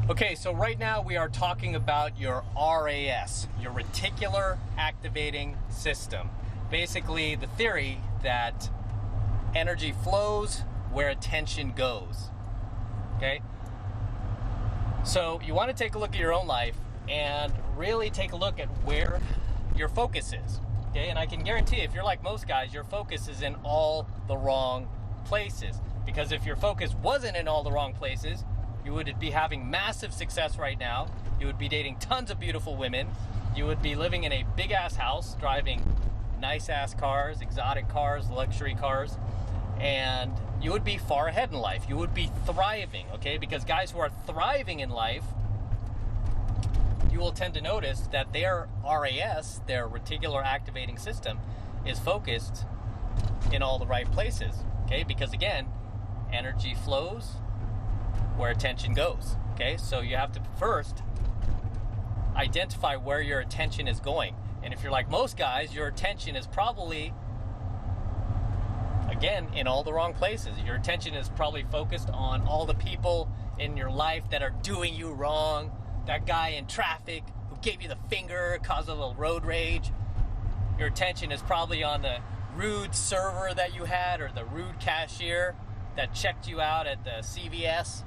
Okay, so right now we are talking about your RAS, your Reticular Activating System. Basically, the theory that energy flows where attention goes. Okay? So you want to take a look at your own life and really take a look at where your focus is. Okay? And I can guarantee if you're like most guys, your focus is in all the wrong places. Because if your focus wasn't in all the wrong places, you would be having massive success right now. You would be dating tons of beautiful women. You would be living in a big ass house, driving nice ass cars, exotic cars, luxury cars, and you would be far ahead in life. You would be thriving, okay? Because guys who are thriving in life, you will tend to notice that their RAS, their Reticular Activating System, is focused in all the right places, okay? Because again, energy flows where attention goes, okay? So you have to first identify where your attention is going. And if you're like most guys, your attention is probably, again, in all the wrong places. Your attention is probably focused on all the people in your life that are doing you wrong. That guy in traffic who gave you the finger, caused a little road rage. Your attention is probably on the rude server that you had, or the rude cashier that checked you out at the CVS.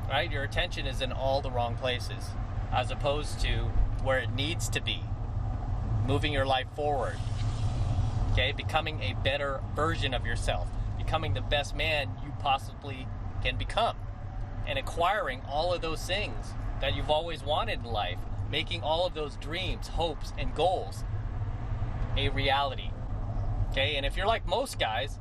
Right? Your attention is in all the wrong places, as opposed to where it needs to be. Moving your life forward. Okay? Becoming a better version of yourself. Becoming the best man you possibly can become. And acquiring all of those things that you've always wanted in life. Making all of those dreams, hopes, and goals a reality. Okay? And if you're like most guys,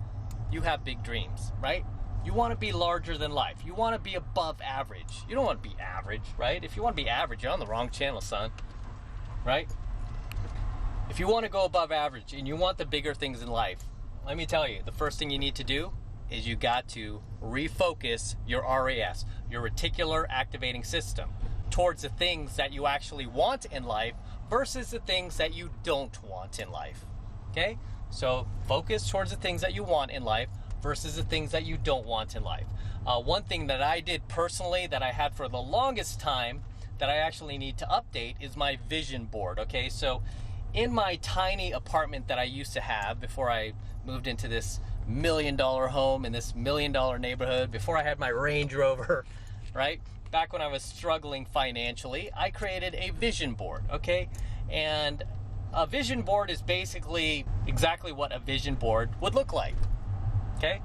you have big dreams, right? You want to be larger than life. You want to be above average. You don't want to be average, right? If you want to be average, you're on the wrong channel, son. Right? If you want to go above average and you want the bigger things in life, let me tell you, the first thing you need to do is you got to refocus your RAS, your Reticular Activating System, towards the things that you actually want in life versus the things that you don't want in life. Okay? So focus towards the things that you want in life versus the things that you don't want in life. One thing that I did personally that I had for the longest time that I actually need to update is my vision board. Okay, so in my tiny apartment that I used to have before I moved into this $1 million home in this $1 million neighborhood, before I had my Range Rover, right? Back when I was struggling financially, I created a vision board, okay? And a vision board is basically exactly what a vision board would look like. Okay?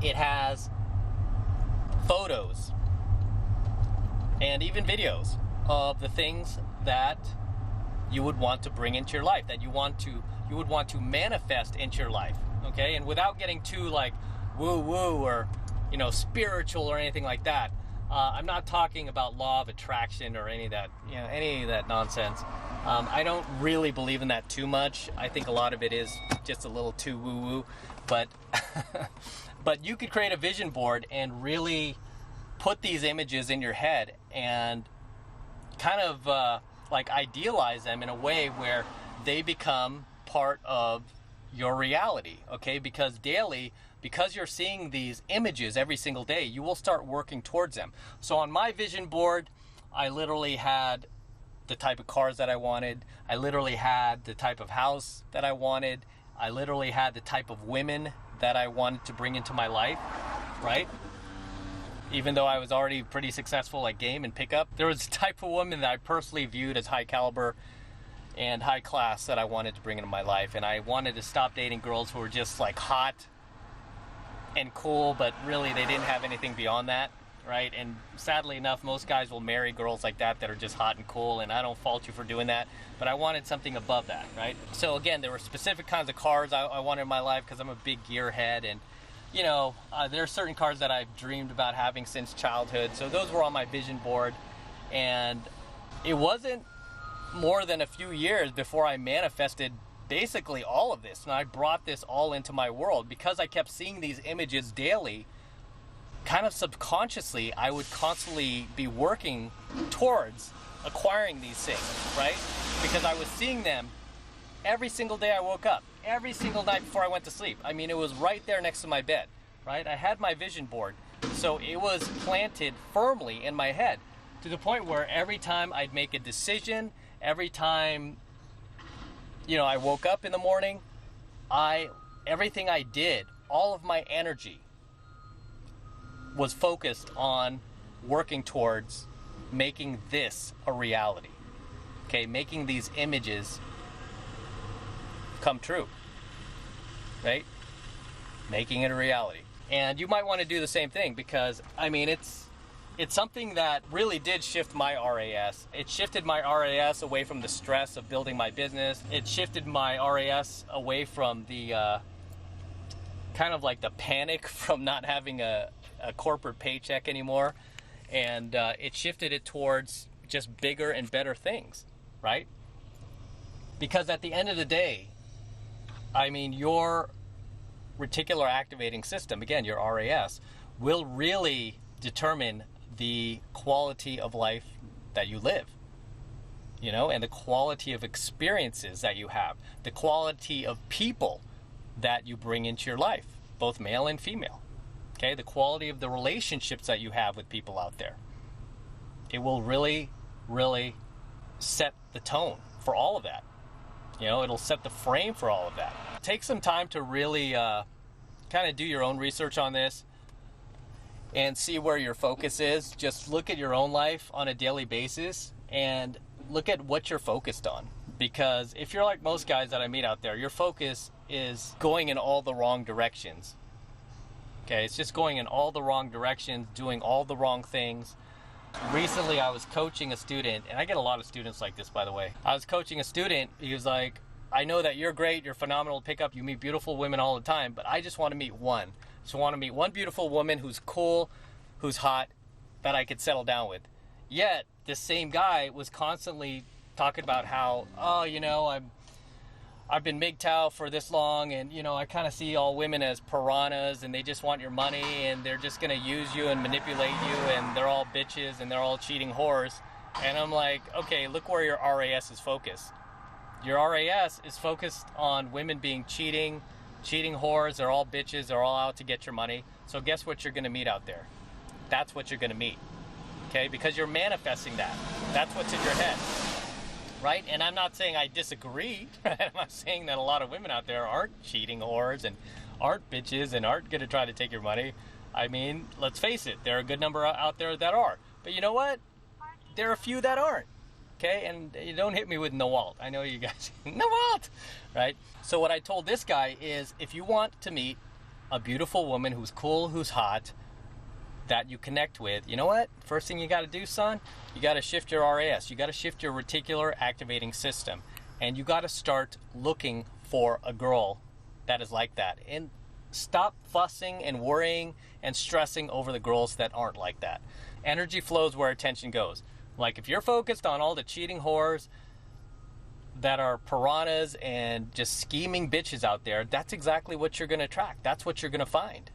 It has photos and even videos of the things that you would want to bring into your life, that you would want to manifest into your life. Okay? And without getting too like woo-woo or spiritual or anything like that, I'm not talking about law of attraction or any of that nonsense. I don't really believe in that too much. I think a lot of it is just a little too woo-woo. But you could create a vision board and really put these images in your head and kind of idealize them in a way where they become part of your reality, okay? Because daily, because you're seeing these images every single day, you will start working towards them. So on my vision board, I literally had the type of cars that I wanted. I literally had the type of house that I wanted. I literally had the type of women that I wanted to bring into my life, right? Even though I was already pretty successful at game and pickup, there was a type of woman that I personally viewed as high caliber and high class that I wanted to bring into my life. And I wanted to stop dating girls who were just like hot and cool, but really they didn't have anything beyond that, right? And sadly enough, most guys will marry girls like that are just hot and cool, and I don't fault you for doing that, but I wanted something above that, right? So again, there were specific kinds of cars I wanted in my life because I'm a big gearhead, and there are certain cars that I've dreamed about having since childhood, so those were on my vision board. And it wasn't more than a few years before I manifested basically all of this, and I brought this all into my world because I kept seeing these images daily. Kind of subconsciously, I would constantly be working towards acquiring these things, right? Because I was seeing them every single day I woke up, every single night before I went to sleep. I mean, it was right there next to my bed, right? I had my vision board So it was planted firmly in my head to the point where every time I'd make a decision, every time, I woke up in the morning, everything I did, all of my energy was focused on working towards making this a reality. Okay, making these images come true, right? Making it a reality. And you might want to do the same thing because, it's something that really did shift my RAS. It shifted my RAS away from the stress of building my business. It shifted my RAS away from the kind of like the panic from not having a corporate paycheck anymore. And it shifted it towards just bigger and better things, right? Because at the end of the day, your Reticular Activating System, again, your RAS, will really determine the quality of life that you live, and the quality of experiences that you have, the quality of people that you bring into your life, both male and female, okay? The quality of the relationships that you have with people out there. It will really, really set the tone for all of that. It'll set the frame for all of that. Take some time to really kind of do your own research on this and see where your focus is. Just look at your own life on a daily basis and look at what you're focused on. Because if you're like most guys that I meet out there, your focus is going in all the wrong directions. Okay, it's just going in all the wrong directions, doing all the wrong things. Recently, I was coaching a student, and I get a lot of students like this, by the way. I was coaching a student. He was like, I know that you're great, you're phenomenal to pick up, you meet beautiful women all the time, but I just want to meet one. Just want to meet one beautiful woman who's cool, who's hot, that I could settle down with. Yet, this same guy was constantly talking about how, I've been MGTOW for this long, and I kind of see all women as piranhas, and they just want your money, and they're just going to use you and manipulate you, and they're all bitches, and they're all cheating whores. And I'm like, okay, look where your RAS is focused. Your RAS is focused on women being cheating whores, they're all bitches, they're all out to get your money. So guess what you're going to meet out there? That's what you're going to meet, okay? Because you're manifesting that. That's what's in your head. Right? And I'm not saying I disagree. I'm not saying that a lot of women out there aren't cheating whores and aren't bitches and aren't going to try to take your money. Let's face it, there are a good number out there that are. But you know what? There are a few that aren't. Okay? And you don't hit me with no Walt. I know you guys, no Walt! Right? So what I told this guy is, if you want to meet a beautiful woman who's cool, who's hot, that you connect with, you know what? First thing you got to do, son, you got to shift your RAS. You got to shift your Reticular Activating System. And you got to start looking for a girl that is like that. And stop fussing and worrying and stressing over the girls that aren't like that. Energy flows where attention goes. Like if you're focused on all the cheating whores that are piranhas and just scheming bitches out there, that's exactly what you're going to attract. That's what you're going to find.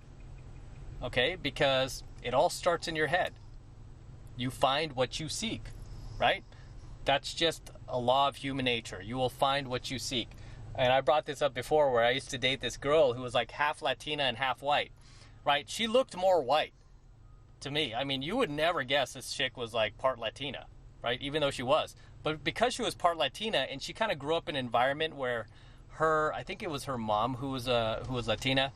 Okay? Because it all starts in your head. You find what you seek, right? That's just a law of human nature. You will find what you seek. And I brought this up before where I used to date this girl who was like half Latina and half white, right? She looked more white to me. You would never guess this chick was like part Latina, right? Even though she was. But because she was part Latina and she kind of grew up in an environment where I think it was her mom who was Latina,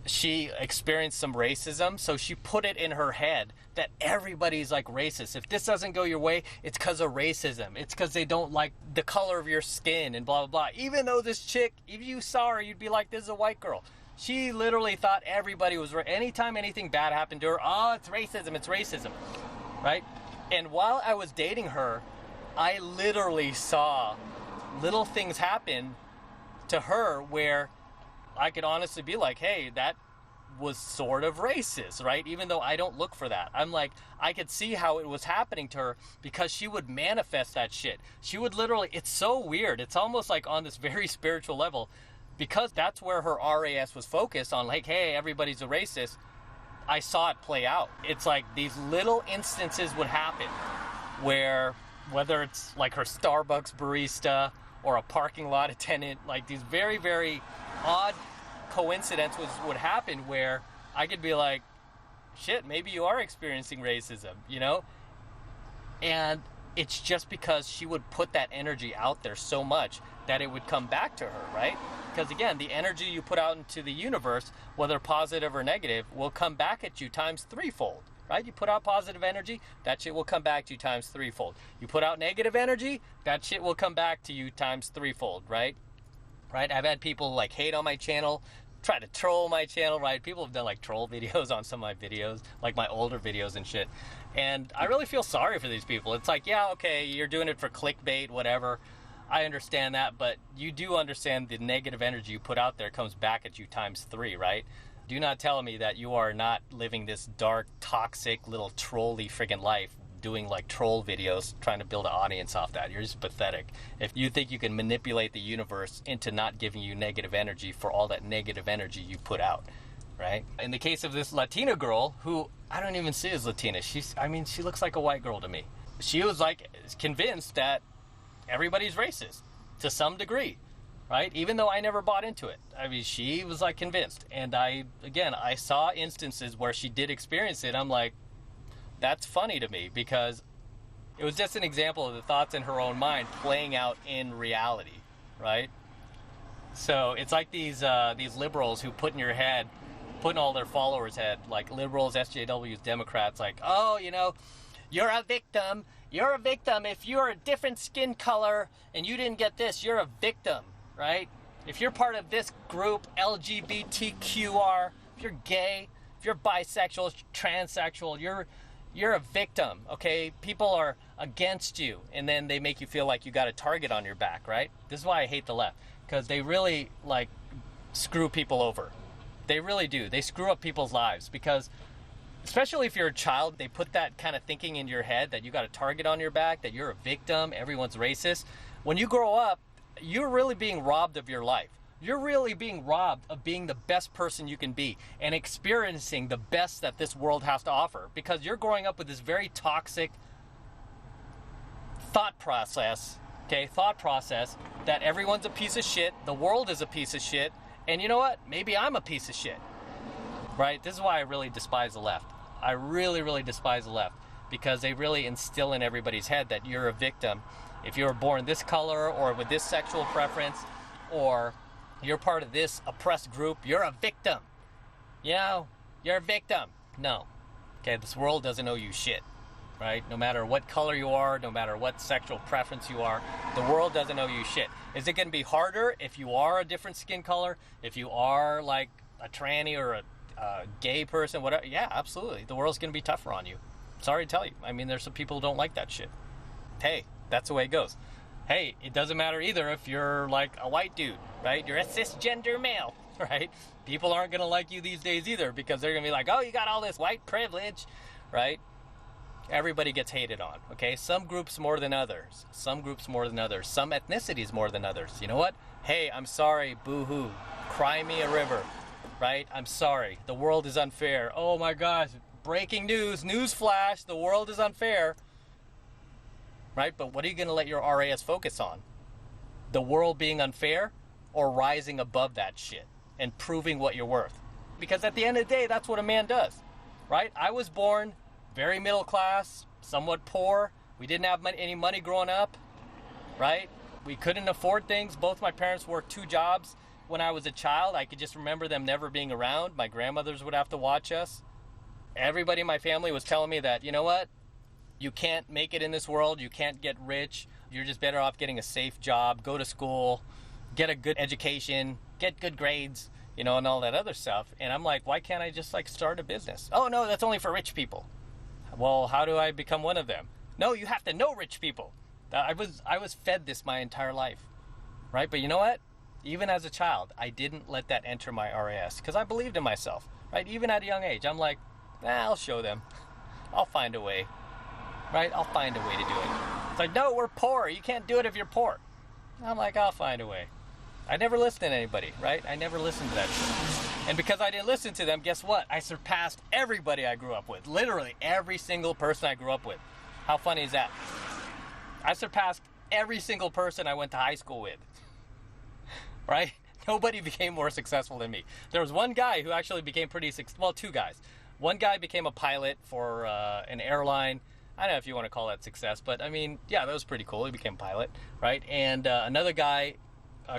she experienced some racism, so she put it in her head that everybody's like racist. If this doesn't go your way, it's because of racism. It's because they don't like the color of your skin and blah, blah, blah. Even though this chick, if you saw her, you'd be like, this is a white girl. She literally thought everybody was right. Anytime anything bad happened to her, oh, it's racism, right? And while I was dating her, I literally saw little things happen to her where I could honestly be like, hey, that was sort of racist, right? Even though I don't look for that. I'm like, I could see how it was happening to her because she would manifest that shit. She would literally, it's so weird. It's almost like on this very spiritual level because that's where her RAS was focused on, like, hey, everybody's a racist. I saw it play out. It's like these little instances would happen where, whether it's like her Starbucks barista or a parking lot attendant, like these very, very odd coincidences would happen where I could be like, shit, maybe you are experiencing racism, you know? And it's just because she would put that energy out there so much that it would come back to her, right? Because again, the energy you put out into the universe, whether positive or negative, will come back at you times threefold, right? You put out positive energy, that shit will come back to you times threefold. You put out negative energy, that shit will come back to you times threefold, right? Right? I've had people like hate on my channel, try to troll my channel, right? People have done like troll videos on some of my videos, like my older videos and shit. And I really feel sorry for these people. It's like, yeah, okay, you're doing it for clickbait, whatever. I understand that, but you do understand the negative energy you put out there comes back at you times three, right? Do not tell me that you are not living this dark, toxic, little trolly friggin' life, doing like troll videos, trying to build an audience off that. You're just pathetic. If you think you can manipulate the universe into not giving you negative energy for all that negative energy you put out, right? In the case of this Latina girl, who I don't even see as Latina, she looks like a white girl to me. She was like convinced that everybody's racist to some degree, right? Even though I never bought into it. I mean, she was like convinced. And I saw instances where she did experience it. I'm like, that's funny to me, because it was just an example of the thoughts in her own mind playing out in reality, right? So it's like these liberals who put in all their followers' head, like liberals, SJWs, Democrats, like, oh, you know, you're a victim. You're a victim. If you're a different skin color and you didn't get this, you're a victim, right? If you're part of this group, LGBTQR, if you're gay, if you're bisexual, transsexual, you're a victim, okay? People are against you, and then they make you feel like you got a target on your back, right? This is why I hate the left, because they really, like, screw people over. They really do. They screw up people's lives, because especially if you're a child, they put that kind of thinking in your head that you got a target on your back, that you're a victim, everyone's racist. When you grow up, you're really being robbed of your life. You're really being robbed of being the best person you can be and experiencing the best that this world has to offer, because you're growing up with this very toxic thought process that everyone's a piece of shit, the world is a piece of shit, and you know what? Maybe I'm a piece of shit, right? This is why I really despise the left. I really, really despise the left, because they really instill in everybody's head that you're a victim. If you were born this color or with this sexual preference, or you're part of this oppressed group, you're a victim. You know, you're a victim. No. Okay, this world doesn't owe you shit, right? No matter what color you are, no matter what sexual preference you are, the world doesn't owe you shit. Is it going to be harder if you are a different skin color? If you are like a tranny or a gay person, whatever? Yeah, absolutely. The world's going to be tougher on you. Sorry to tell you. I mean, there's some people who don't like that shit. Hey, that's the way it goes. Hey, it doesn't matter either if you're like a white dude, right? You're a cisgender male, right? People aren't going to like you these days either, because they're going to be like, oh, you got all this white privilege, right? Everybody gets hated on, okay? Some groups more than others. Some groups more than others. Some ethnicities more than others. You know what? Hey, I'm sorry, boo-hoo. Cry me a river, right? I'm sorry. The world is unfair. Oh my gosh. Breaking news. News flash. The world is unfair. Right? But what are you going to let your RAS focus on? The world being unfair, or rising above that shit and proving what you're worth? Because at the end of the day, that's what a man does, right? I was born very middle class, somewhat poor. We didn't have any money growing up, right? We couldn't afford things. Both my parents worked 2 jobs when I was a child. I could just remember them never being around. My grandmothers would have to watch us. Everybody in my family was telling me that, you know what? You can't make it in this world. You can't get rich. You're just better off getting a safe job, go to school, get a good education, get good grades, you know, and all that other stuff. And I'm like, why can't I just like start a business? Oh no, that's only for rich people. Well, how do I become one of them? No, you have to know rich people. I was fed this my entire life, right? But you know what? Even as a child, I didn't let that enter my RAS, because I believed in myself, right? Even at a young age, I'm like, I'll show them. I'll find a way. Right? I'll find a way to do it. It's like, no, we're poor. You can't do it if you're poor. I'm like, I'll find a way. I never listened to anybody, right? I never listened to that shit. And because I didn't listen to them, guess what? I surpassed everybody I grew up with. Literally every single person I grew up with. How funny is that? I surpassed every single person I went to high school with. Right? Nobody became more successful than me. There was one guy who actually became pretty successful. Well, 2 guys. One guy became a pilot for an airline. I don't know if you want to call that success, but I mean, yeah, that was pretty cool. He became a pilot, right? And another guy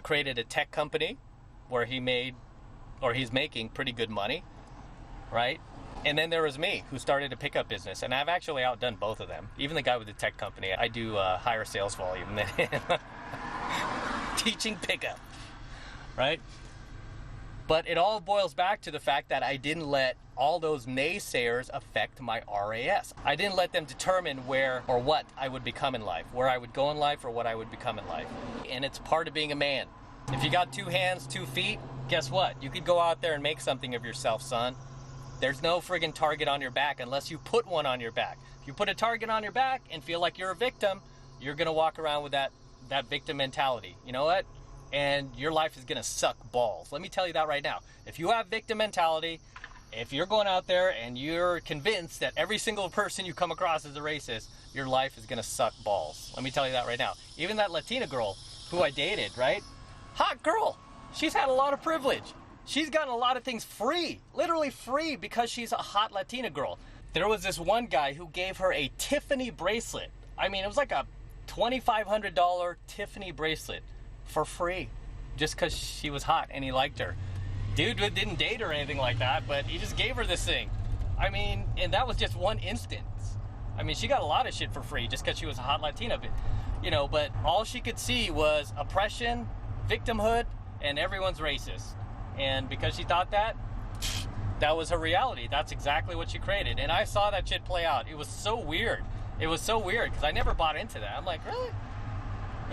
created a tech company where he's making pretty good money, right? And then there was me, who started a pickup business, and I've actually outdone both of them. Even the guy with the tech company, I do higher sales volume than him. Teaching pickup, right? But it all boils back to the fact that I didn't let all those naysayers affect my RAS. I didn't let them determine where or what I would become in life, where I would go in life or what I would become in life. And it's part of being a man. If you got 2 hands, 2 feet, guess what? You could go out there and make something of yourself, son. There's no friggin' target on your back unless you put one on your back. If you put a target on your back and feel like you're a victim, you're gonna walk around with that victim mentality. You know what? And your life is gonna suck balls. Let me tell you that right now. If you have victim mentality, if you're going out there and you're convinced that every single person you come across is a racist, your life is gonna suck balls. Let me tell you that right now. Even that Latina girl who I dated, right? Hot girl. She's had a lot of privilege. She's gotten a lot of things free, literally free, because she's a hot Latina girl. There was this one guy who gave her a Tiffany bracelet. I mean, it was like a $2,500 Tiffany bracelet for free, just because she was hot and he liked her. Dude didn't date her or anything like that, but he just gave her this thing. I mean, and that was just one instance. I mean, she got a lot of shit for free just because she was a hot Latina, but all she could see was oppression, victimhood, and everyone's racist. And because she thought that was her reality. That's exactly what she created. And I saw that shit play out. It was so weird. It was so weird because I never bought into that. I'm like, really?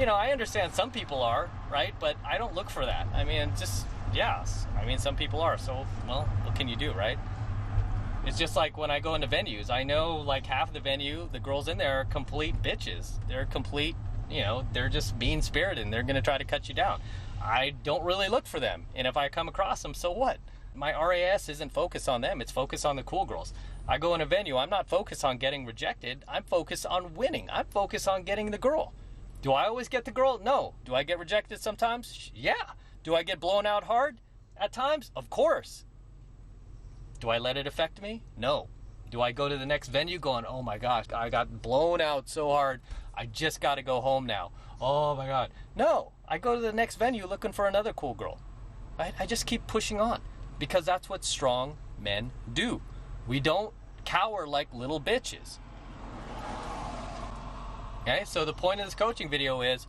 I understand some people are, right? But I don't look for that. I mean, some people are. So, well, what can you do, right? It's just like when I go into venues. I know like half of the venue, the girls in there are complete bitches. They're complete, they're just mean-spirited and they're going to try to cut you down. I don't really look for them. And if I come across them, so what? My RAS isn't focused on them. It's focused on the cool girls. I go in a venue. I'm not focused on getting rejected. I'm focused on winning. I'm focused on getting the girl. Do I always get the girl? No. Do I get rejected sometimes? Yeah. Do I get blown out hard at times? Of course. Do I let it affect me? No. Do I go to the next venue going, oh my gosh, I got blown out so hard. I just got to go home now. Oh my God. No. I go to the next venue looking for another cool girl. Right? I just keep pushing on because that's what strong men do. We don't cower like little bitches. Okay, so the point of this coaching video is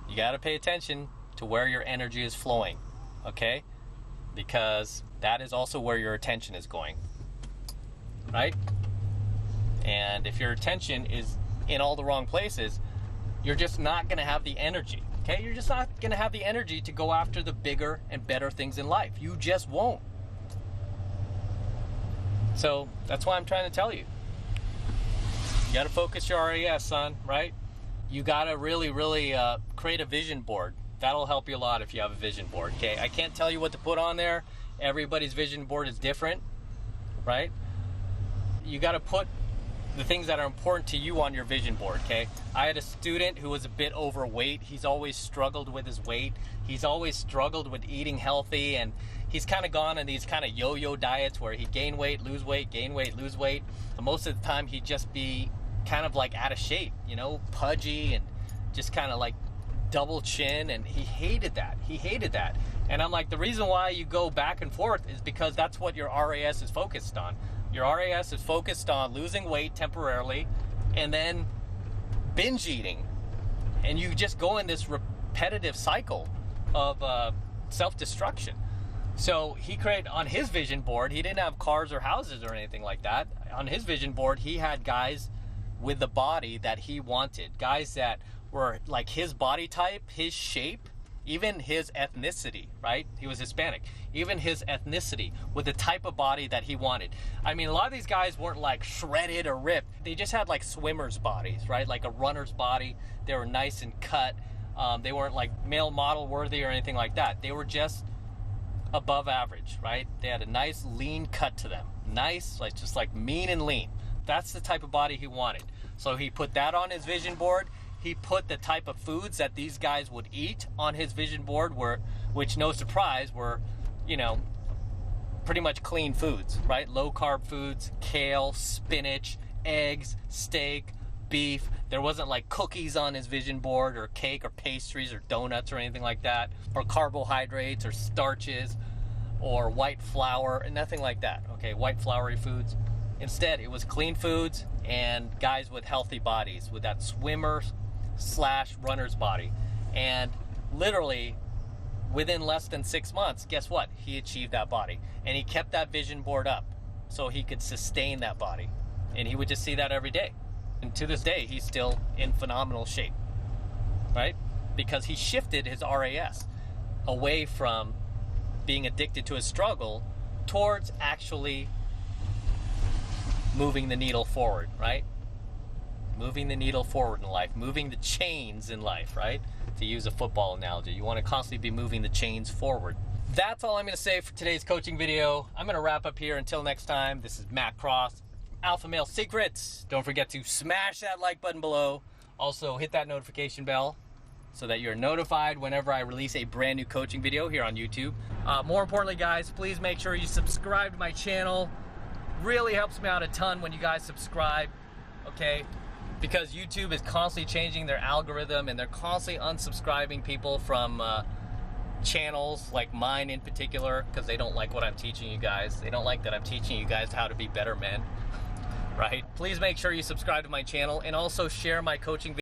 you got to pay attention to where your energy is flowing, okay? Because that is also where your attention is going, right? And if your attention is in all the wrong places, you're just not going to have the energy, okay? You're just not going to have the energy to go after the bigger and better things in life. You just won't. So that's why I'm trying to tell you. You got to focus your RAS, son, right? You got to really, really create a vision board. That'll help you a lot if you have a vision board, okay? I can't tell you what to put on there. Everybody's vision board is different, right? You got to put the things that are important to you on your vision board, okay? I had a student who was a bit overweight. He's always struggled with his weight. He's always struggled with eating healthy, and he's kind of gone on these kind of yo-yo diets where he'd gain weight, lose weight, gain weight, lose weight. And most of the time he'd just be kind of like out of shape, pudgy and just kind of like double chin, and he hated that. And I'm like, the reason why you go back and forth is because that's what your RAS is focused on. Your RAS is focused on losing weight temporarily and then binge eating. And you just go in this repetitive cycle of self-destruction. So he created, on his vision board, he didn't have cars or houses or anything like that. On his vision board, he had guys with the body that he wanted. Guys that were like his body type, his shape, even his ethnicity, right? He was Hispanic. Even his ethnicity with the type of body that he wanted. I mean, a lot of these guys weren't like shredded or ripped. They just had like swimmers' bodies, right? Like a runner's body. They were nice and cut. They weren't like male model worthy or anything like that. They were just above average, right? They had a nice lean cut to them. Nice, like just like mean and lean. That's the type of body he wanted. So he put that on his vision board. He put the type of foods that these guys would eat on his vision board, which no surprise were, pretty much clean foods, right? Low carb foods, kale, spinach, eggs, steak, beef. There wasn't like cookies on his vision board, or cake or pastries or donuts or anything like that, or carbohydrates or starches or white flour, and nothing like that, okay? White floury foods. Instead, it was clean foods and guys with healthy bodies, with that swimmer/runner's body. And literally within less than 6 months, guess what? He achieved that body, and he kept that vision board up so he could sustain that body. And he would just see that every day. And to this day, he's still in phenomenal shape, right? Because he shifted his RAS away from being addicted to his struggle towards actually moving the needle forward, right? Moving the needle forward in life, moving the chains in life, right? To use a football analogy, you want to constantly be moving the chains forward. That's all I'm going to say for today's coaching video. I'm going to wrap up here. Until next time, this is Matt Cross, Alpha Male Secrets. Don't forget to smash that like button below. Also, hit that notification bell so that you're notified whenever I release a brand new coaching video here on YouTube. More importantly, guys, please make sure you subscribe to my channel. Really helps me out a ton when you guys subscribe, okay? Because YouTube is constantly changing their algorithm, and they're constantly unsubscribing people from channels like mine in particular, because they don't like what I'm teaching you guys. They don't like that I'm teaching you guys how to be better men, right? Please make sure you subscribe to my channel, and also share my coaching videos.